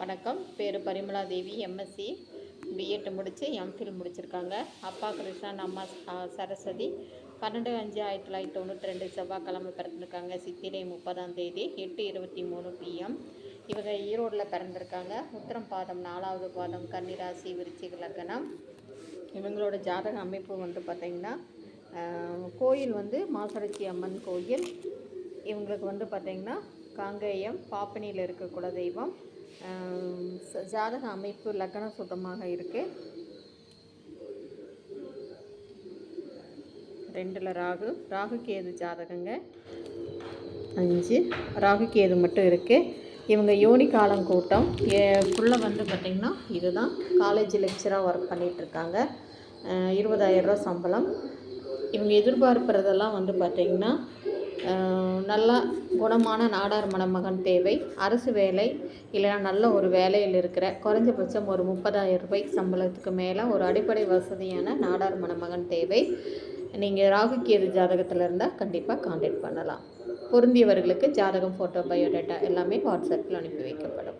வணக்கம். பேர் பரிமளா தேவி. MSc BEd முடித்து எம்ஃபில் முடிச்சிருக்காங்க. அப்பா கிருஷ்ணன், அம்மா சரஸ்வதி. 12/5/1992 செவ்வாய்க்கிழமை பிறந்திருக்காங்க. சித்திரை 30ஆம் தேதி 8:23 PM. இவங்க ஈரோடில் பிறந்திருக்காங்க. உத்திரம் பாதம் 4வது பாதம், கன்னிராசி, விருச்சிக லக்னம். இவங்களோட ஜாதக அமைப்பு பார்த்திங்கன்னா, கோயில் மாசரச்சி அம்மன் கோயில். இவங்களுக்கு பார்த்திங்கன்னா காங்கேயம் பாப்பனியில் இருக்க குலதெய்வம். ஜாதக அமைப்பு லக்னம் சுத்தமாக இருக்குது. 2ல் ராகு கேது ஜாதகங்க. 5 ராகு கேது மட்டும் இருக்குது. இவங்க யோனி காலம் கூட்டம் ஃபுல்லாக பார்த்திங்கன்னா இதுதான். காலேஜ் லெக்சராக ஒர்க் பண்ணிகிட்ருக்காங்க. 20,000 சம்பளம். இவங்க எதிர்பார்ப்புறதெல்லாம் பார்த்திங்கன்னா, நல்லா குணமான நாடார் மணமகன் தேவை. அரசு வேலை இல்லைனா நல்ல ஒரு வேலையில் இருக்கிற குறைஞ்சபட்சம் ஒரு 30,000 சம்பளத்துக்கு மேலே ஒரு அடிப்படை வசதியான நாடார் மணமகன் தேவை. நீங்கள் ராகு கேது ஜாதகத்தில் இருந்தால் கண்டிப்பாக கான்டாக்ட் பண்ணலாம். பொருந்தியவர்களுக்கு ஜாதகம், ஃபோட்டோ, பயோடேட்டா எல்லாமே வாட்ஸ்அப்பில் அனுப்பி வைக்கப்படும்.